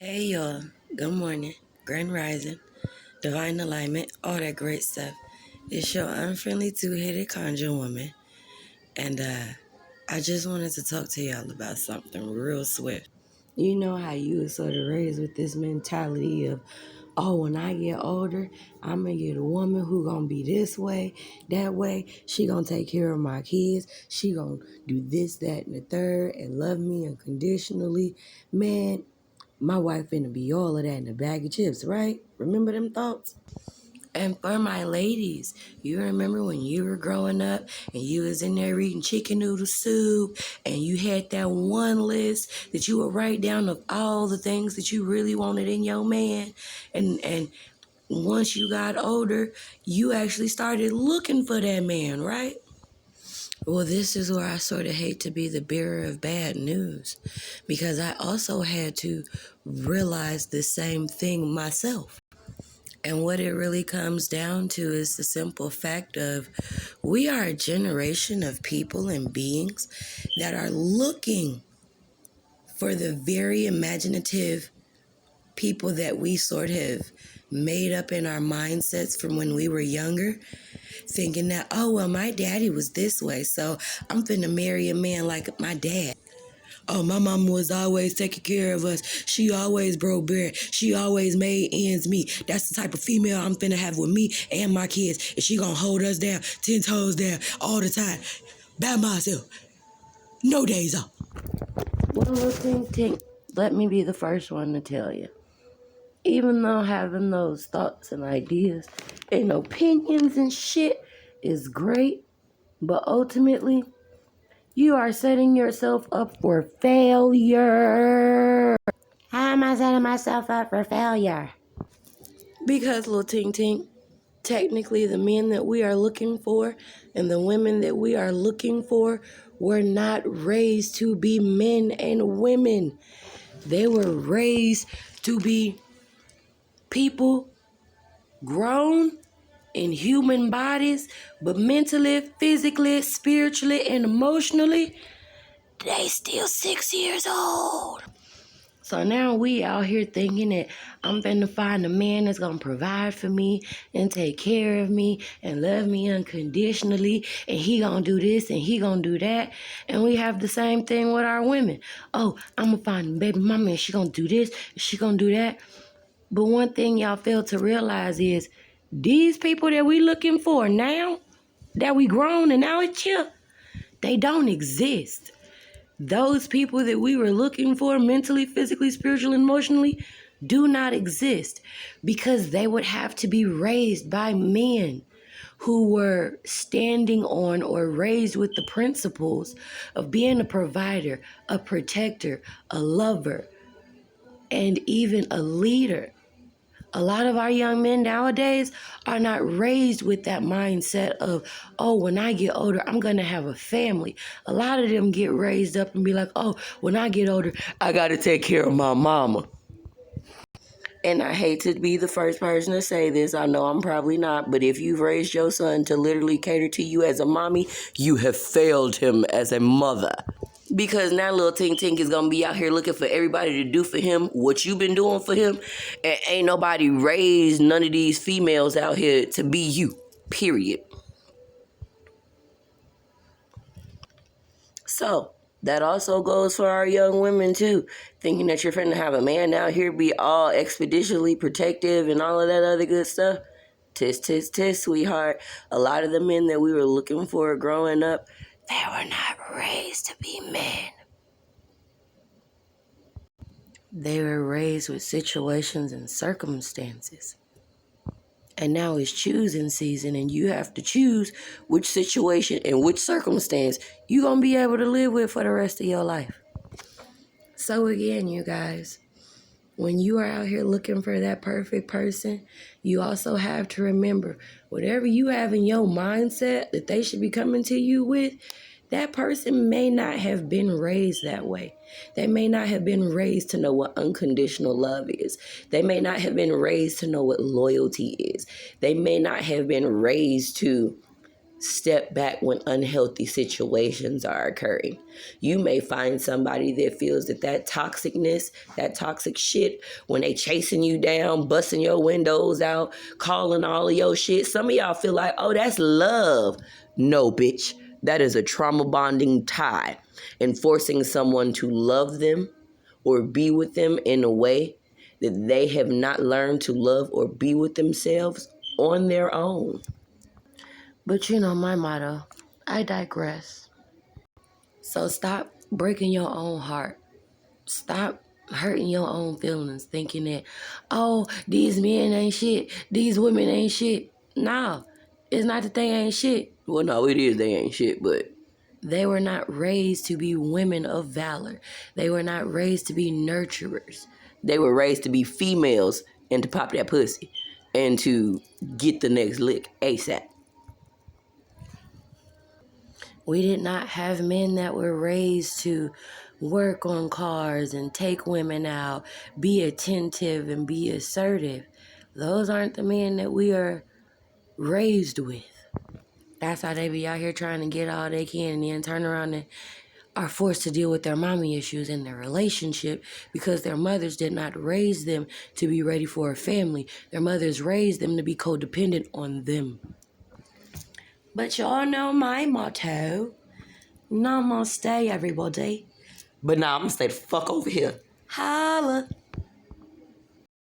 Hey y'all, good morning, grand rising, divine alignment, all that great stuff. It's your unfriendly two-headed conjure woman, and I just wanted to talk to y'all about something real swift. You know how you was sort of raised with this mentality of, oh, when I get older, I'm gonna get a woman who gonna be this way, that way. She gonna take care of my kids. She gonna do this, that, and the third, and love me unconditionally. Man, my wife finna be all of that in a bag of chips, right? Remember them thoughts? And for my ladies, you remember when you were growing up and you was in there eating chicken noodle soup and you had that one list that you would write down of all the things that you really wanted in your man. And once you got older, you actually started looking for that man, right? Well, this is where I sort of hate to be the bearer of bad news because I also had to realize the same thing myself. And what it really comes down to is the simple fact of we are a generation of people and beings that are looking for the very imaginative people that we sort of made up in our mindsets from when we were younger, thinking that, oh, well, my daddy was this way, so I'm finna marry a man like my dad. Oh, my mama was always taking care of us. She always broke bread. She always made ends meet. That's the type of female I'm finna have with me and my kids. And she gonna hold us down, 10 toes down, all the time. By myself. No days off. Well, little tink, let me be the first one to tell you. Even though having those thoughts and ideas and opinions and shit is great, but ultimately, you are setting yourself up for failure. How am I setting myself up for failure? Because, little Tink Tink, technically the men that we are looking for and the women that we are looking for were not raised to be men and women. They were raised to be people grown in human bodies, but mentally, physically, spiritually, and emotionally, they still 6 years old. So now we out here thinking that I'm finna find a man that's gonna provide for me and take care of me and love me unconditionally, and he gonna do this and he gonna do that. And we have the same thing with our women. Oh, I'm gonna find a baby mama and she gonna do this and she gonna do that. But one thing y'all fail to realize is these people that we looking for now, that we grown and now it's here, they don't exist. Those people that we were looking for mentally, physically, spiritually, emotionally do not exist because they would have to be raised by men who were standing on or raised with the principles of being a provider, a protector, a lover, and even a leader. A lot of our young men nowadays are not raised with that mindset of, oh, when I get older, I'm going to have a family. A lot of them get raised up and be like, oh, when I get older, I got to take care of my mama. And I hate to be the first person to say this. I know I'm probably not. But if you've raised your son to literally cater to you as a mommy, you have failed him as a mother. Because now little Tink Tink is going to be out here looking for everybody to do for him what you've been doing for him. And ain't nobody raised none of these females out here to be you. Period. So, that also goes for our young women too. Thinking that you're finna have a man out here be all expeditiously protective and all of that other good stuff. Tis, tis, tis, sweetheart. A lot of the men that we were looking for growing up, they were not raised to be men. They were raised with situations and circumstances. And now it's choosing season, and you have to choose which situation and which circumstance you're going to be able to live with for the rest of your life. So again, you guys, when you are out here looking for that perfect person, you also have to remember whatever you have in your mindset that they should be coming to you with, that person may not have been raised that way. They may not have been raised to know what unconditional love is. They may not have been raised to know what loyalty is. They may not have been raised to Step back when unhealthy situations are occurring. You may find somebody that feels that toxicness, that toxic shit, when they chasing you down, busting your windows out, calling all of your shit. Some of y'all feel like, oh, that's love. No, bitch. That is a trauma bonding tie, and forcing someone to love them or be with them in a way that they have not learned to love or be with themselves on their own. But you know my motto, I digress. So stop breaking your own heart. Stop hurting your own feelings, thinking that, oh, these men ain't shit, these women ain't shit. No, it's not that they ain't shit. Well, no, it is, they ain't shit, but they were not raised to be women of valor. They were not raised to be nurturers. They were raised to be females and to pop that pussy and to get the next lick ASAP. We did not have men that were raised to work on cars and take women out, be attentive and be assertive. Those aren't the men that we are raised with. That's how they be out here trying to get all they can and then turn around and are forced to deal with their mommy issues in their relationship because their mothers did not raise them to be ready for a family. Their mothers raised them to be codependent on them. But y'all know my motto. Namaste, everybody. But nah, I'm gonna stay the fuck over here. Holla.